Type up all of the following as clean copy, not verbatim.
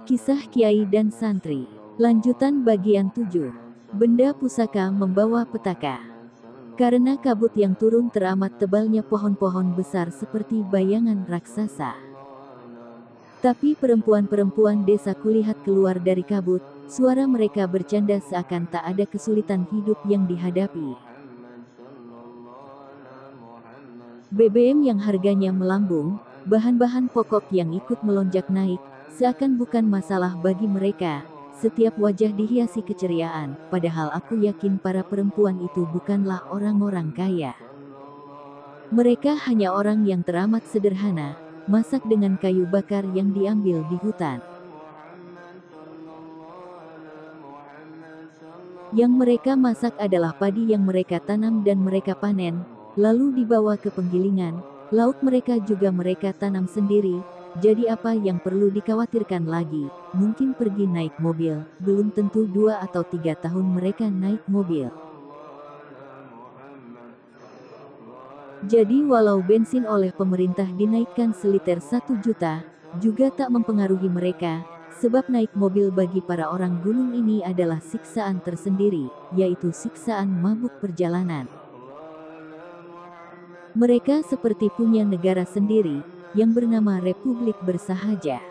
Kisah Kiai dan Santri. Lanjutan bagian 7. Benda pusaka membawa petaka. Karena kabut yang turun teramat tebalnya pohon-pohon besar seperti bayangan raksasa. Tapi perempuan-perempuan desa kulihat keluar dari kabut, suara mereka bercanda seakan tak ada kesulitan hidup yang dihadapi. BBM yang harganya melambung, bahan-bahan pokok yang ikut melonjak naik, seakan bukan masalah bagi mereka. Setiap wajah dihiasi keceriaan, padahal aku yakin para perempuan itu bukanlah orang-orang kaya. Mereka hanya orang yang teramat sederhana, masak dengan kayu bakar yang diambil di hutan. Yang mereka masak adalah padi yang mereka tanam dan mereka panen, lalu dibawa ke penggilingan. Lauk mereka juga mereka tanam sendiri, jadi apa yang perlu dikhawatirkan lagi? Mungkin pergi naik mobil, belum tentu 2 atau 3 tahun mereka naik mobil. Jadi walau bensin oleh pemerintah dinaikkan seliter 1 juta, juga tak mempengaruhi mereka, sebab naik mobil bagi para orang gunung ini adalah siksaan tersendiri, yaitu siksaan mabuk perjalanan. Mereka seperti punya negara sendiri, yang bernama Republik Bersahaja.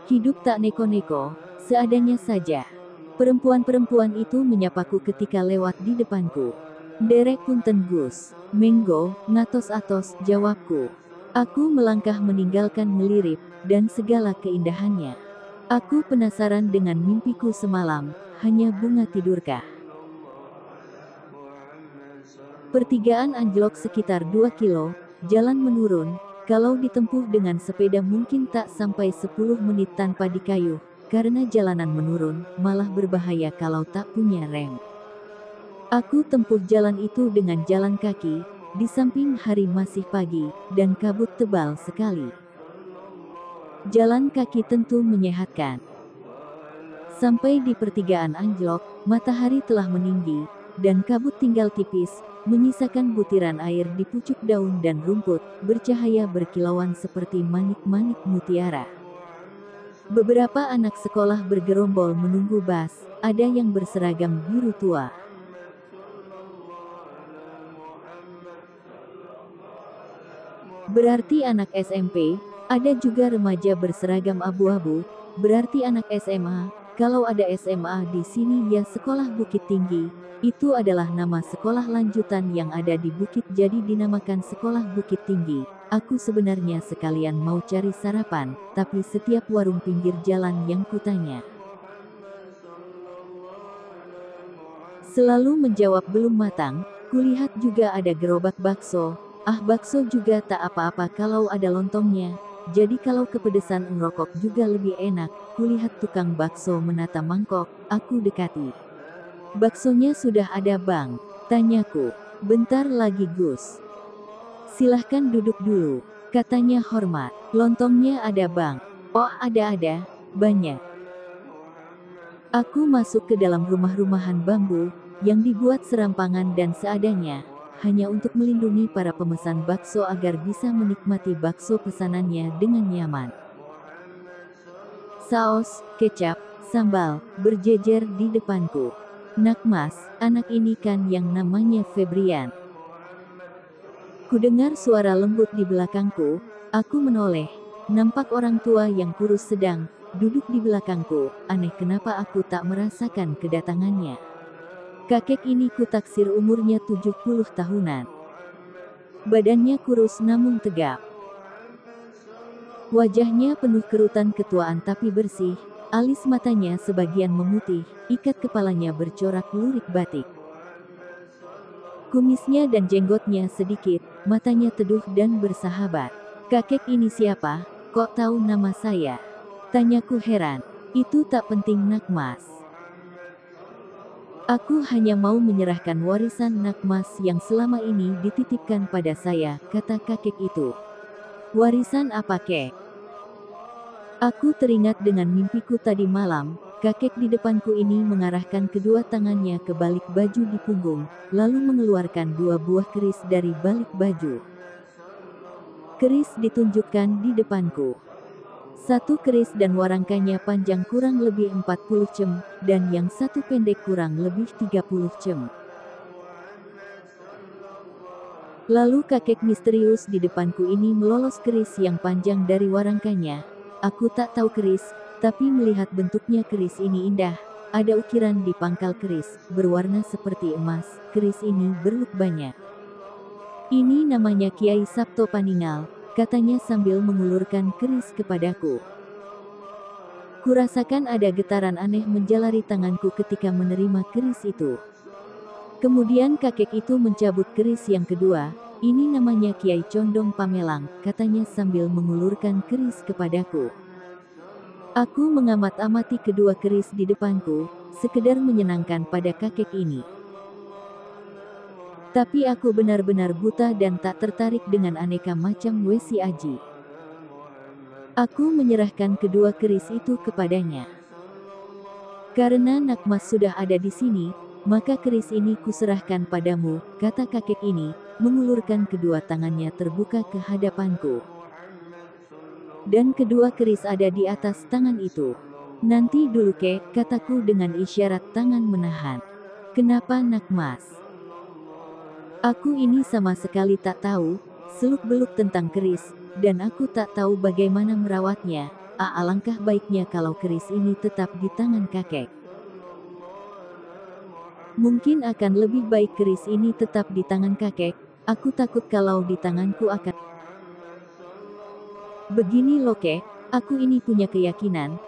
Hidup tak neko-neko, seadanya saja. Perempuan-perempuan itu menyapaku ketika lewat di depanku. "Derek punten Gus, menggo, ngatos-atos," jawabku. Aku melangkah meninggalkan ngelirip, dan segala keindahannya. Aku penasaran dengan mimpiku semalam, hanya bunga tidurkah? Pertigaan anjlok sekitar 2 kilo, jalan menurun, kalau ditempuh dengan sepeda mungkin tak sampai 10 menit tanpa dikayuh, karena jalanan menurun, malah berbahaya kalau tak punya rem. Aku tempuh jalan itu dengan jalan kaki, di samping hari masih pagi, dan kabut tebal sekali. Jalan kaki tentu menyehatkan. Sampai di pertigaan anjlok, matahari telah meninggi, dan kabut tinggal tipis, menyisakan butiran air di pucuk daun dan rumput, bercahaya berkilauan seperti manik-manik mutiara. Beberapa anak sekolah bergerombol menunggu bas, ada yang berseragam biru tua. Berarti anak SMP, ada juga remaja berseragam abu-abu, berarti anak SMA. Kalau ada SMA di sini ya sekolah Bukit Tinggi, itu adalah nama sekolah lanjutan yang ada di bukit jadi dinamakan sekolah Bukit Tinggi. Aku sebenarnya sekalian mau cari sarapan, tapi setiap warung pinggir jalan yang kutanya selalu menjawab belum matang. Kulihat juga ada gerobak bakso, bakso juga tak apa-apa kalau ada lontongnya. Jadi kalau kepedesan ngerokok juga lebih enak. Kulihat tukang bakso menata mangkok, aku dekati. "Baksonya sudah ada bang?" tanyaku. "Bentar lagi Gus." "Silahkan duduk dulu," katanya hormat. "Lontongnya ada bang?" "Oh ada, banyak." Aku masuk ke dalam rumah-rumahan bambu, yang dibuat serampangan dan seadanya, hanya untuk melindungi para pemesan bakso agar bisa menikmati bakso pesanannya dengan nyaman. Saus, kecap, sambal, berjejer di depanku. "Nak mas, anak ini kan yang namanya Febrian." Kudengar suara lembut di belakangku, aku menoleh. Nampak orang tua yang kurus sedang duduk di belakangku. Aneh kenapa aku tak merasakan kedatangannya. Kakek ini kutaksir umurnya 70 tahunan. Badannya kurus namun tegap. Wajahnya penuh kerutan ketuaan tapi bersih, alis matanya sebagian memutih, ikat kepalanya bercorak lurik batik. Kumisnya dan jenggotnya sedikit, matanya teduh dan bersahabat. "Kakek ini siapa? Kok tahu nama saya?" tanyaku heran. "Itu tak penting nak mas. Aku hanya mau menyerahkan warisan nak mas yang selama ini dititipkan pada saya," kata kakek itu. "Warisan apa kek?" Aku teringat dengan mimpiku tadi malam. Kakek di depanku ini mengarahkan kedua tangannya ke balik baju di punggung, lalu mengeluarkan 2 buah keris dari balik baju. Keris ditunjukkan di depanku. Satu keris dan warangkanya panjang kurang lebih 40 cm, dan yang satu pendek kurang lebih 30 cm. Lalu kakek misterius di depanku ini melolos keris yang panjang dari warangkanya. Aku tak tahu keris, tapi melihat bentuknya keris ini indah. Ada ukiran di pangkal keris, berwarna seperti emas. Keris ini berluk banyak. Ini namanya Kiai Sabto Paningal, katanya sambil mengulurkan keris kepadaku. Kurasakan ada getaran aneh menjalari tanganku ketika menerima keris itu. Kemudian kakek itu mencabut keris yang kedua. Ini namanya Kiai Condong Pamelang, katanya sambil mengulurkan keris kepadaku. Aku mengamat-amati kedua keris di depanku, sekedar menyenangkan pada kakek ini. Tapi aku benar-benar buta dan tak tertarik dengan aneka macam wesi aji. Aku menyerahkan kedua keris itu kepadanya. Karena Nakmas sudah ada di sini, maka keris ini kuserahkan padamu, kata kakek ini, mengulurkan kedua tangannya terbuka ke hadapanku. Dan kedua keris ada di atas tangan itu. Nanti dulu kek, kataku dengan isyarat tangan menahan. Kenapa Nakmas? Aku ini sama sekali tak tahu seluk-beluk tentang keris, dan aku tak tahu bagaimana merawatnya. Alangkah baiknya kalau keris ini tetap di tangan kakek. Mungkin akan lebih baik keris ini tetap di tangan kakek. Aku takut kalau di tanganku akan. Begini loh kek, aku ini punya keyakinan.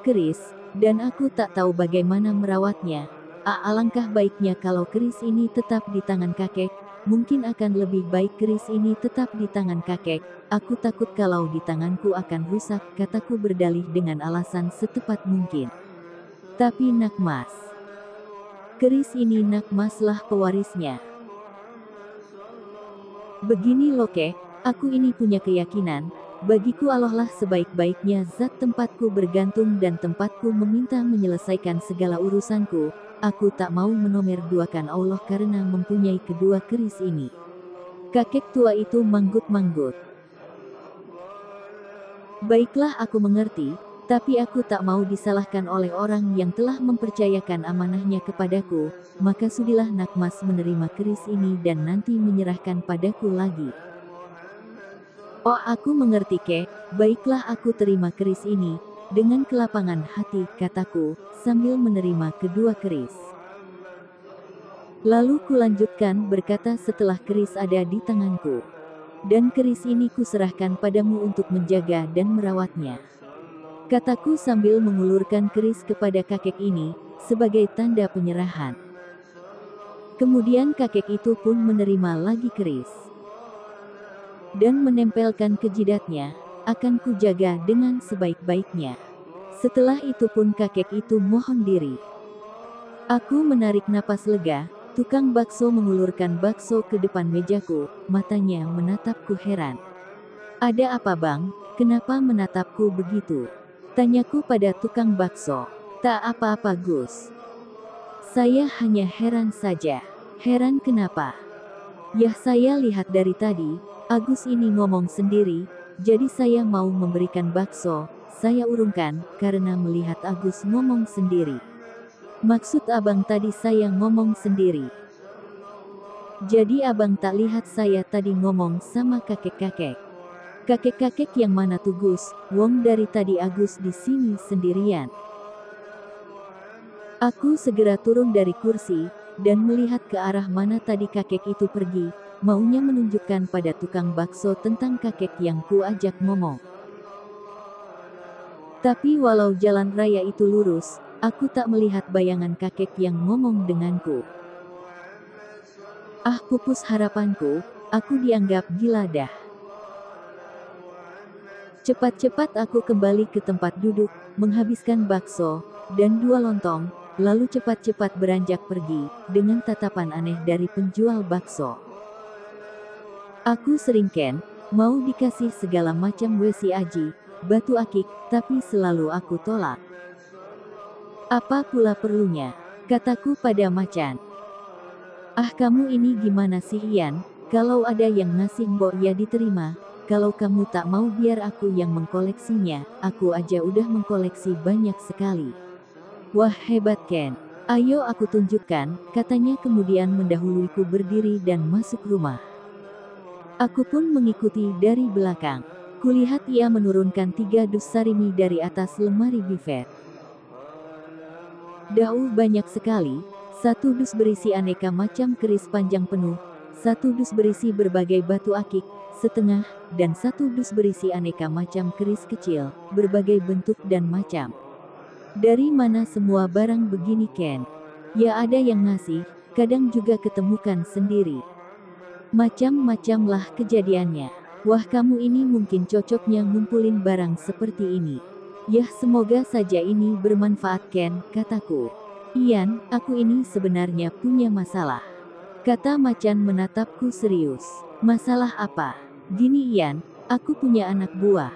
Keris, dan aku tak tahu bagaimana merawatnya. Alangkah baiknya kalau keris ini tetap di tangan kakek. Mungkin akan lebih baik keris ini tetap di tangan kakek. Aku takut kalau di tanganku akan rusak, kataku berdalih dengan alasan setepat mungkin. Tapi Nakmas, keris ini Nakmaslah pewarisnya. Begini loh kek, aku ini punya keyakinan. Bagiku Allah lah sebaik-baiknya zat tempatku bergantung dan tempatku meminta menyelesaikan segala urusanku. Aku tak mau menomerduakan Allah karena mempunyai kedua keris ini. Kakek tua itu manggut-manggut. Baiklah, aku mengerti, tapi aku tak mau disalahkan oleh orang yang telah mempercayakan amanahnya kepadaku, maka sudilah Nakmas menerima keris ini dan nanti menyerahkan padaku lagi. Oh, aku mengerti kek, baiklah aku terima keris ini, dengan kelapangan hati, kataku, sambil menerima kedua keris. Lalu kulanjutkan berkata setelah keris ada di tanganku. Dan keris ini kuserahkan padamu untuk menjaga dan merawatnya. Kataku sambil mengulurkan keris kepada kakek ini, sebagai tanda penyerahan. Kemudian kakek itu pun menerima lagi keris. Dan menempelkan ke jidatnya, akan kujaga dengan sebaik-baiknya. Setelah itu pun kakek itu mohon diri. Aku menarik napas lega, tukang bakso mengulurkan bakso ke depan mejaku, matanya menatapku heran. Ada apa bang, kenapa menatapku begitu? Tanyaku pada tukang bakso. Tak apa-apa Gus. Saya hanya heran saja. Heran kenapa? Yah, saya lihat dari tadi, Agus ini ngomong sendiri, jadi saya mau memberikan bakso. Saya urungkan, karena melihat Agus ngomong sendiri. Maksud abang tadi saya ngomong sendiri. Jadi abang tak lihat saya tadi ngomong sama kakek-kakek. Kakek-kakek yang mana tuh Gus? Wong dari tadi Agus di sini sendirian. Aku segera turun dari kursi, dan melihat ke arah mana tadi kakek itu pergi, maunya menunjukkan pada tukang bakso tentang kakek yang ku ajak ngomong. Tapi walau jalan raya itu lurus, aku tak melihat bayangan kakek yang ngomong denganku. Ah, pupus harapanku, aku dianggap gila dah. Cepat-cepat aku kembali ke tempat duduk, menghabiskan bakso, dan 2 lontong, lalu cepat-cepat beranjak pergi, dengan tatapan aneh dari penjual bakso. Aku sering Ken, mau dikasih segala macam wesi aji, batu akik, tapi selalu aku tolak. Apa pula perlunya? Kataku pada macan. Ah, kamu ini gimana sih Ian, kalau ada yang ngasih mbok ya diterima, kalau kamu tak mau biar aku yang mengkoleksinya, aku aja udah mengkoleksi banyak sekali. Wah hebat Ken. Ayo aku tunjukkan, katanya kemudian mendahuluiku berdiri dan masuk rumah. Aku pun mengikuti dari belakang. Kulihat ia menurunkan 3 dus sarimi dari atas lemari bifet. Banyak sekali, 1 dus berisi aneka macam keris panjang penuh, 1 dus berisi berbagai batu akik, setengah, dan 1 dus berisi aneka macam keris kecil, berbagai bentuk dan macam. Dari mana semua barang begini Ken? Ya ada yang ngasih, kadang juga ketemukan sendiri. Macam-macam lah kejadiannya. Wah kamu ini mungkin cocoknya ngumpulin barang seperti ini. Yah semoga saja ini bermanfaat Ken, kataku. Ian, aku ini sebenarnya punya masalah. Kata macan menatapku serius. Masalah apa? Gini Ian, aku punya anak buah.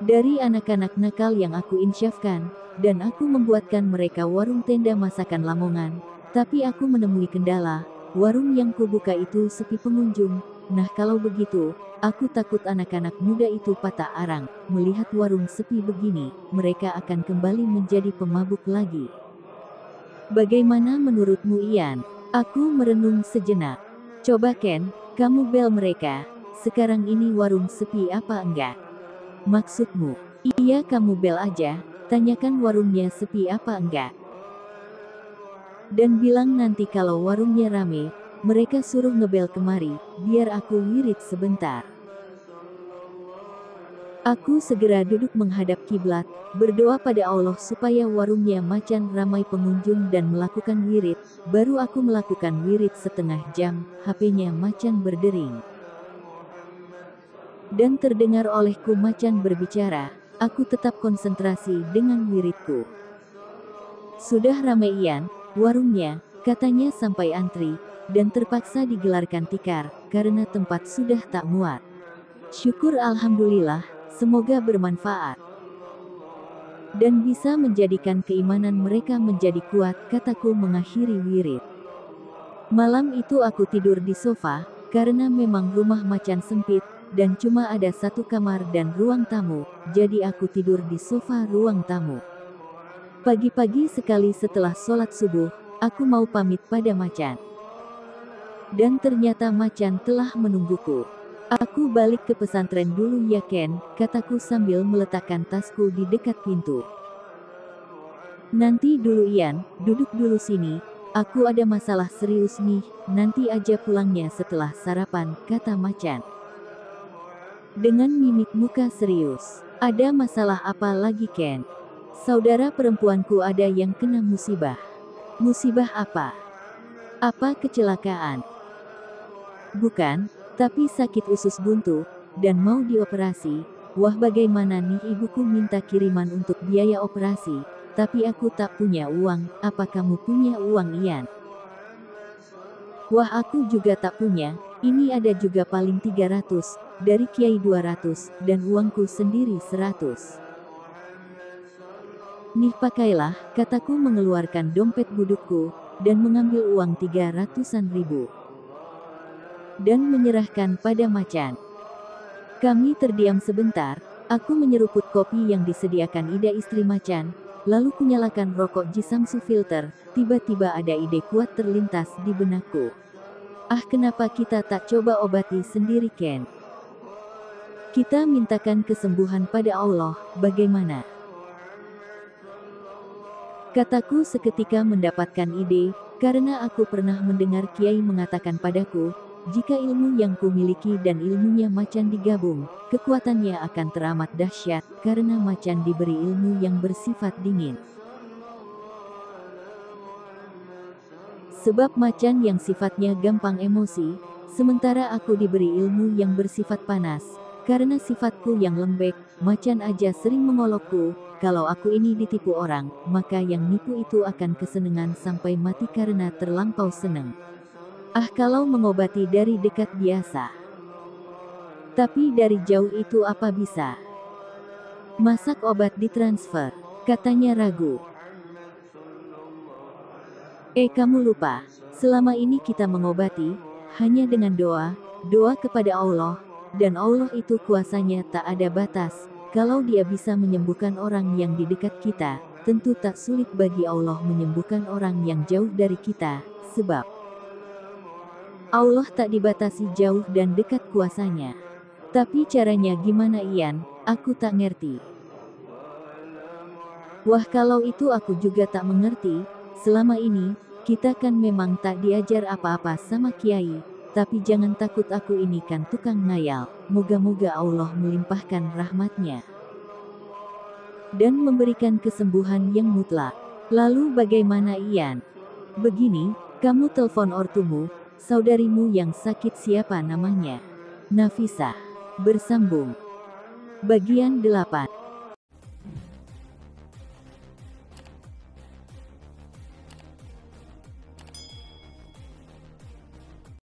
Dari anak-anak nakal yang aku insyafkan, dan aku membuatkan mereka warung tenda masakan Lamongan, tapi aku menemui kendala, warung yang kubuka itu sepi pengunjung. Nah kalau begitu, aku takut anak-anak muda itu patah arang, melihat warung sepi begini, mereka akan kembali menjadi pemabuk lagi. Bagaimana menurutmu Ian? Aku merenung sejenak. Coba Ken, kamu bel mereka, sekarang ini warung sepi apa enggak? Maksudmu? Iya kamu bel aja, tanyakan warungnya sepi apa enggak. Dan bilang nanti kalau warungnya rame, mereka suruh ngebel kemari, biar aku wirid sebentar. Aku segera duduk menghadap kiblat, berdoa pada Allah supaya warungnya macan ramai pengunjung dan melakukan wirid, baru aku melakukan wirid setengah jam, HP-nya macan berdering. Dan terdengar olehku macan berbicara, aku tetap konsentrasi dengan wiridku. Sudah ramai Ian, warungnya, katanya sampai antri, dan terpaksa digelarkan tikar, karena tempat sudah tak muat. Syukur alhamdulillah, semoga bermanfaat. Dan bisa menjadikan keimanan mereka menjadi kuat, kataku mengakhiri wirid. Malam itu aku tidur di sofa, karena memang rumah macan sempit, dan cuma ada 1 kamar dan ruang tamu, jadi aku tidur di sofa ruang tamu. Pagi-pagi sekali setelah sholat subuh, aku mau pamit pada macan. Dan ternyata macan telah menungguku. Aku balik ke pesantren dulu ya Ken, kataku sambil meletakkan tasku di dekat pintu. Nanti dulu Ian, duduk dulu sini, aku ada masalah serius nih, nanti aja pulangnya setelah sarapan, kata macan. Dengan mimik muka serius. Ada masalah apa lagi Ken? Saudara perempuanku ada yang kena musibah. Musibah apa? Apa kecelakaan? Bukan, tapi sakit usus buntu, dan mau dioperasi. Wah bagaimana nih ibuku minta kiriman untuk biaya operasi, tapi aku tak punya uang, apa kamu punya uang Ian? Wah aku juga tak punya, ini ada juga paling 300, dari Kiai 200, dan uangku sendiri 100. Nih pakailah, kataku mengeluarkan dompet budukku, dan mengambil uang 300-an ribu. Dan menyerahkan pada macan. Kami terdiam sebentar, aku menyeruput kopi yang disediakan Ida istri macan, lalu kunyalakan rokok Jisamsu filter, tiba-tiba ada ide kuat terlintas di benakku. Ah kenapa kita tak coba obati sendiri Ken? Kita mintakan kesembuhan pada Allah, bagaimana? Kataku seketika mendapatkan ide, karena aku pernah mendengar Kiai mengatakan padaku, jika ilmu yang kumiliki dan ilmunya macan digabung, kekuatannya akan teramat dahsyat, karena macan diberi ilmu yang bersifat dingin. Sebab macan yang sifatnya gampang emosi, sementara aku diberi ilmu yang bersifat panas, karena sifatku yang lembek, macan aja sering mengolokku, kalau aku ini ditipu orang, maka yang nipu itu akan kesenengan sampai mati karena terlampau seneng. Ah kalau mengobati dari dekat biasa. Tapi dari jauh itu apa bisa? Masak obat ditransfer, katanya ragu. Kamu lupa, selama ini kita mengobati, hanya dengan doa, doa kepada Allah, dan Allah itu kuasanya tak ada batas. Kalau Dia bisa menyembuhkan orang yang di dekat kita, tentu tak sulit bagi Allah menyembuhkan orang yang jauh dari kita, sebab Allah tak dibatasi jauh dan dekat kuasanya. Tapi caranya gimana Ian? Aku tak ngerti. Wah, kalau itu aku juga tak mengerti. Selama ini, kita kan memang tak diajar apa-apa sama Kiai. Tapi jangan takut, aku ini kan tukang ngayal. Moga-moga Allah melimpahkan rahmatnya dan memberikan kesembuhan yang mutlak. Lalu bagaimana Ian? Begini, kamu telepon ortumu, saudarimu yang sakit, siapa namanya? Nafisa. Bersambung. Bagian 8.